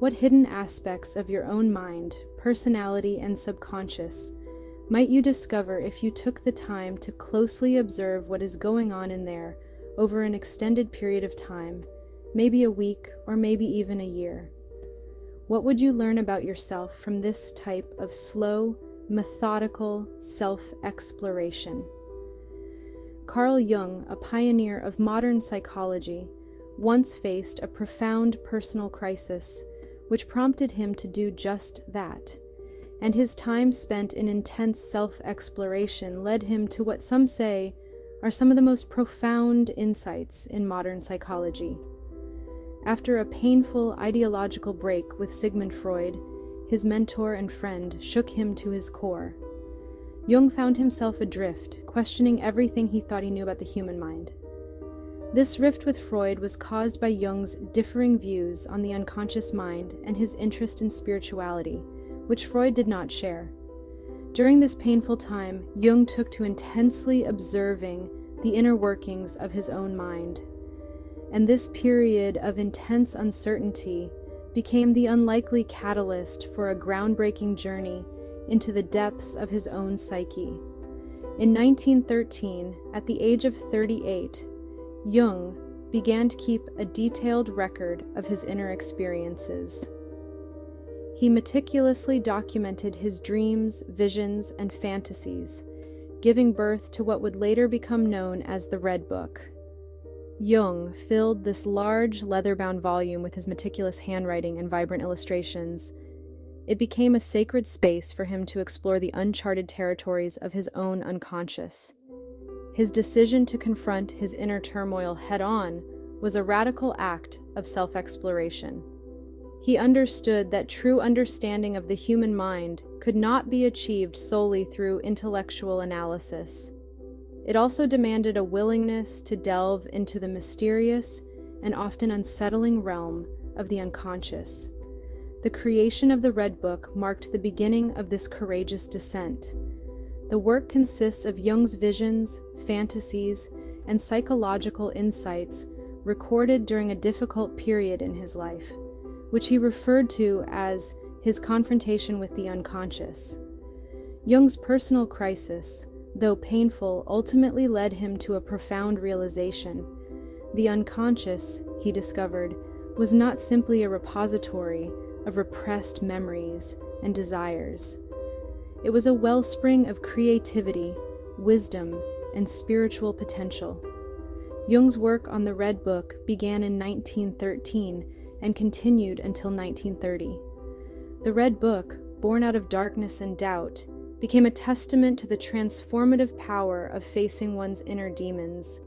What hidden aspects of your own mind, personality, and subconscious might you discover if you took the time to closely observe what is going on in there over an extended period of time, maybe a week or maybe even a year? What would you learn about yourself from this type of slow, methodical self-exploration? Carl Jung, a pioneer of modern psychology, once faced a profound personal crisis, which prompted him to do just that, and his time spent in intense self-exploration led him to what some say are some of the most profound insights in modern psychology. After a painful ideological break with Sigmund Freud, his mentor and friend shook him to his core. Jung found himself adrift, questioning everything he thought he knew about the human mind. This rift with Freud was caused by Jung's differing views on the unconscious mind and his interest in spirituality, which Freud did not share. During this painful time, Jung took to intensely observing the inner workings of his own mind. And this period of intense uncertainty became the unlikely catalyst for a groundbreaking journey into the depths of his own psyche. In 1913, at the age of 38, Jung began to keep a detailed record of his inner experiences. He meticulously documented his dreams, visions, and fantasies, giving birth to what would later become known as the Red Book. Jung filled this large leather-bound volume with his meticulous handwriting and vibrant illustrations. It became a sacred space for him to explore the uncharted territories of his own unconscious. His decision to confront his inner turmoil head-on was a radical act of self-exploration. He understood that true understanding of the human mind could not be achieved solely through intellectual analysis. It also demanded a willingness to delve into the mysterious and often unsettling realm of the unconscious. The creation of the Red Book marked the beginning of this courageous descent. The work consists of Jung's visions, fantasies, and psychological insights recorded during a difficult period in his life, which he referred to as his confrontation with the unconscious. Jung's personal crisis, though painful, ultimately led him to a profound realization. The unconscious, he discovered, was not simply a repository of repressed memories and desires. It was a wellspring of creativity, wisdom, and spiritual potential. Jung's work on the Red Book began in 1913 and continued until 1930. The Red Book, born out of darkness and doubt, became a testament to the transformative power of facing one's inner demons.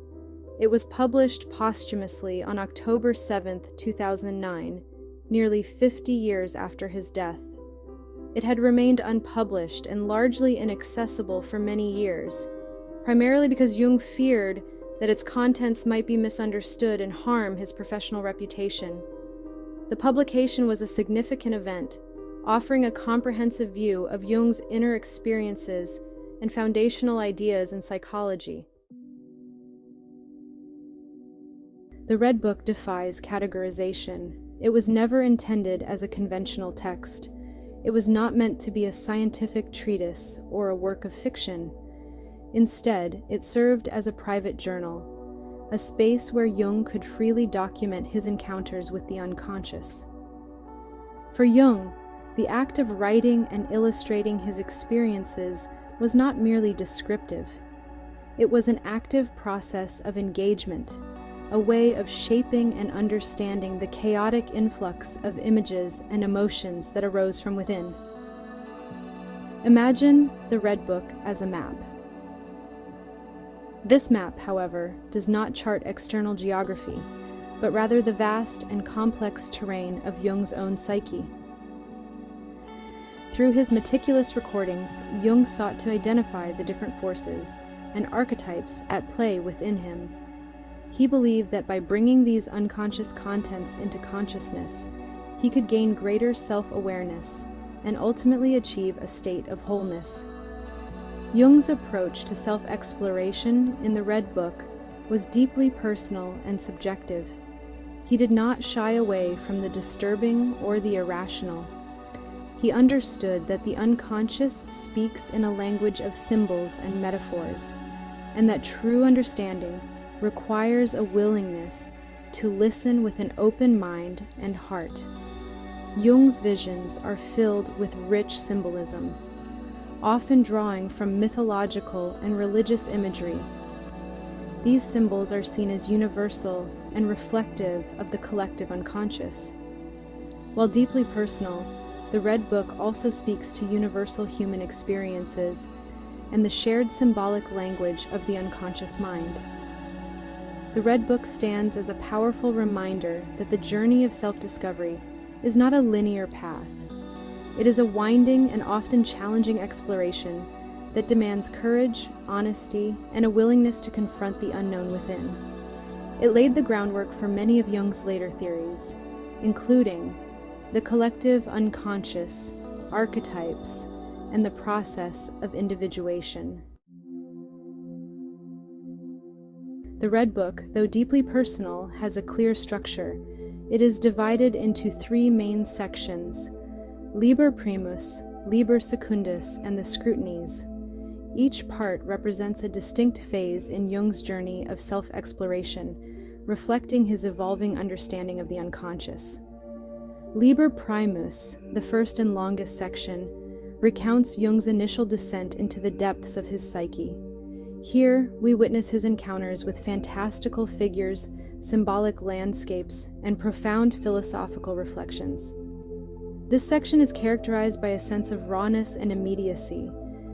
It was published posthumously on October 7, 2009, nearly 50 years after his death. It had remained unpublished and largely inaccessible for many years, primarily because Jung feared that its contents might be misunderstood and harm his professional reputation. The publication was a significant event, offering a comprehensive view of Jung's inner experiences and foundational ideas in psychology. The Red Book defies categorization. It was never intended as a conventional text. It was not meant to be a scientific treatise or a work of fiction. Instead, it served as a private journal, a space where Jung could freely document his encounters with the unconscious. For Jung, the act of writing and illustrating his experiences was not merely descriptive. It was an active process of engagement, a way of shaping and understanding the chaotic influx of images and emotions that arose from within. Imagine the Red Book as a map. This map, however, does not chart external geography, but rather the vast and complex terrain of Jung's own psyche. Through his meticulous recordings, Jung sought to identify the different forces and archetypes at play within him. He believed that by bringing these unconscious contents into consciousness, he could gain greater self-awareness and ultimately achieve a state of wholeness. Jung's approach to self-exploration in the Red Book was deeply personal and subjective. He did not shy away from the disturbing or the irrational. He understood that the unconscious speaks in a language of symbols and metaphors, and that true understanding requires a willingness to listen with an open mind and heart. Jung's visions are filled with rich symbolism, often drawing from mythological and religious imagery. These symbols are seen as universal and reflective of the collective unconscious. While deeply personal, the Red Book also speaks to universal human experiences and the shared symbolic language of the unconscious mind. The Red Book stands as a powerful reminder that the journey of self-discovery is not a linear path. It is a winding and often challenging exploration that demands courage, honesty, and a willingness to confront the unknown within. It laid the groundwork for many of Jung's later theories, including the collective unconscious, archetypes, and the process of individuation. The Red Book, though deeply personal, has a clear structure. It is divided into three main sections: Liber Primus, Liber Secundus, and the Scrutinies. Each part represents a distinct phase in Jung's journey of self-exploration, reflecting his evolving understanding of the unconscious. Liber Primus, the first and longest section, recounts Jung's initial descent into the depths of his psyche. Here, we witness his encounters with fantastical figures, symbolic landscapes, and profound philosophical reflections. This section is characterized by a sense of rawness and immediacy,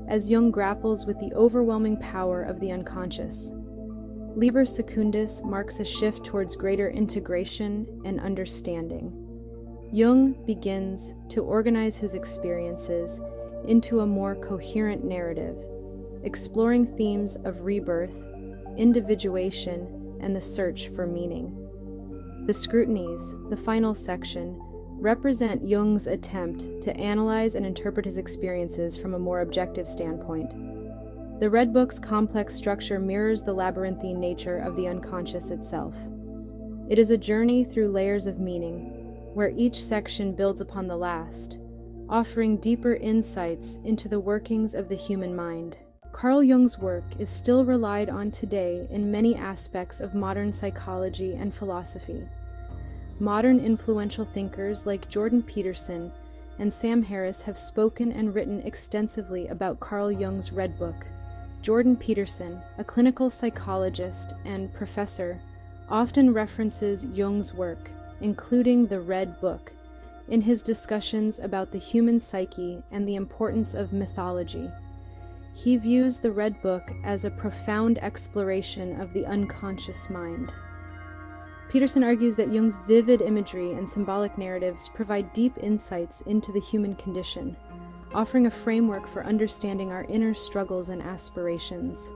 as Jung grapples with the overwhelming power of the unconscious. Liber Secundus marks a shift towards greater integration and understanding. Jung begins to organize his experiences into a more coherent narrative, exploring themes of rebirth, individuation, and the search for meaning. The Scrutinies, the final section, represent Jung's attempt to analyze and interpret his experiences from a more objective standpoint. The Red Book's complex structure mirrors the labyrinthine nature of the unconscious itself. It is a journey through layers of meaning, where each section builds upon the last, offering deeper insights into the workings of the human mind. Carl Jung's work is still relied on today in many aspects of modern psychology and philosophy. Modern influential thinkers like Jordan Peterson and Sam Harris have spoken and written extensively about Carl Jung's Red Book. Jordan Peterson, a clinical psychologist and professor, often references Jung's work, including the Red Book, in his discussions about the human psyche and the importance of mythology. He views the Red Book as a profound exploration of the unconscious mind. Peterson argues that Jung's vivid imagery and symbolic narratives provide deep insights into the human condition, offering a framework for understanding our inner struggles and aspirations.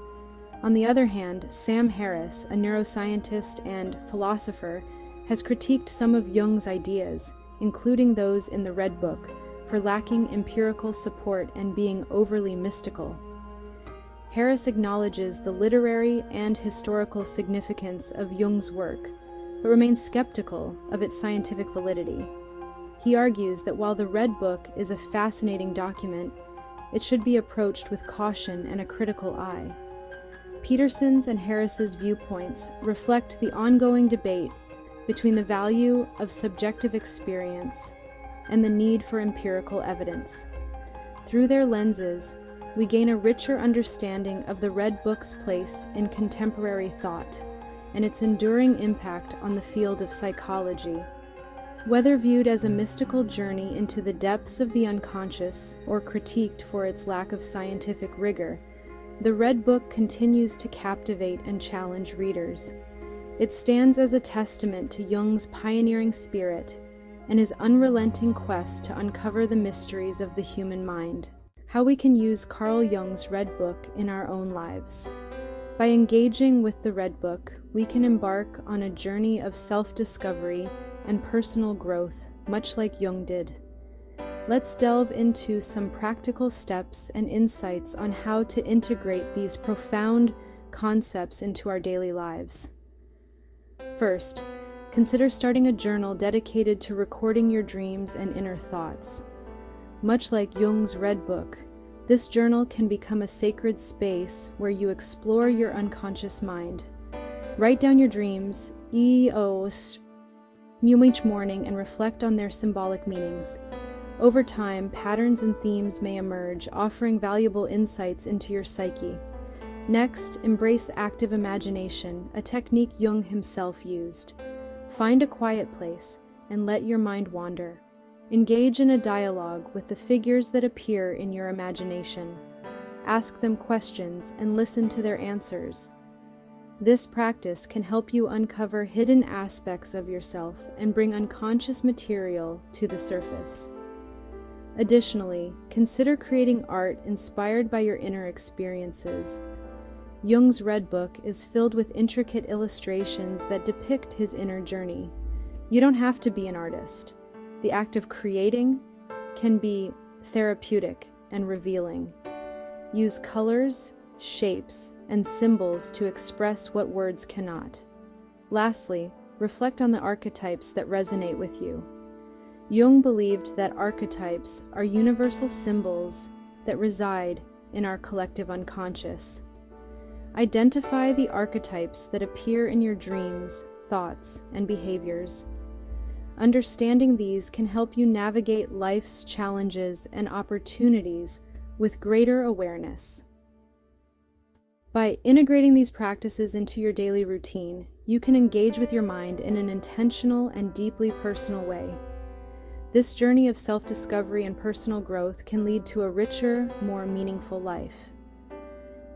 On the other hand, Sam Harris, a neuroscientist and philosopher, has critiqued some of Jung's ideas, including those in the Red Book, for lacking empirical support and being overly mystical. Harris acknowledges the literary and historical significance of Jung's work, but remains skeptical of its scientific validity. He argues that while the Red Book is a fascinating document, it should be approached with caution and a critical eye. Peterson's and Harris's viewpoints reflect the ongoing debate between the value of subjective experience and the need for empirical evidence. Through their lenses, we gain a richer understanding of the Red Book's place in contemporary thought and its enduring impact on the field of psychology. Whether viewed as a mystical journey into the depths of the unconscious or critiqued for its lack of scientific rigor, the Red Book continues to captivate and challenge readers. It stands as a testament to Jung's pioneering spirit and his unrelenting quest to uncover the mysteries of the human mind. How we can use Carl Jung's Red Book in our own lives. By engaging with the Red Book, we can embark on a journey of self-discovery and personal growth, much like Jung did. Let's delve into some practical steps and insights on how to integrate these profound concepts into our daily lives. First, consider starting a journal dedicated to recording your dreams and inner thoughts. Much like Jung's Red Book, this journal can become a sacred space where you explore your unconscious mind. Write down your dreams each morning and reflect on their symbolic meanings. Over time, patterns and themes may emerge, offering valuable insights into your psyche. Next, embrace active imagination, a technique Jung himself used. Find a quiet place and let your mind wander. Engage in a dialogue with the figures that appear in your imagination. Ask them questions and listen to their answers. This practice can help you uncover hidden aspects of yourself and bring unconscious material to the surface. Additionally, consider creating art inspired by your inner experiences. Jung's Red Book is filled with intricate illustrations that depict his inner journey. You don't have to be an artist. The act of creating can be therapeutic and revealing. Use colors, shapes, and symbols to express what words cannot. Lastly, reflect on the archetypes that resonate with you. Jung believed that archetypes are universal symbols that reside in our collective unconscious. Identify the archetypes that appear in your dreams, thoughts, and behaviors. Understanding these can help you navigate life's challenges and opportunities with greater awareness. By integrating these practices into your daily routine, you can engage with your mind in an intentional and deeply personal way. This journey of self-discovery and personal growth can lead to a richer, more meaningful life.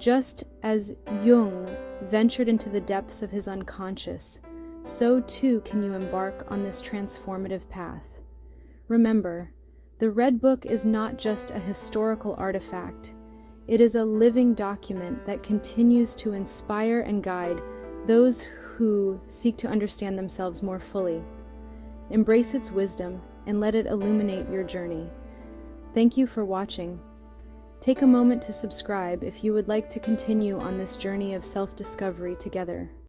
Just as Jung ventured into the depths of his unconscious, so too can you embark on this transformative path. Remember, the Red Book is not just a historical artifact. It is a living document that continues to inspire and guide those who seek to understand themselves more fully. Embrace its wisdom and let it illuminate your journey. Thank you for watching. Take a moment to subscribe if you would like to continue on this journey of self-discovery together.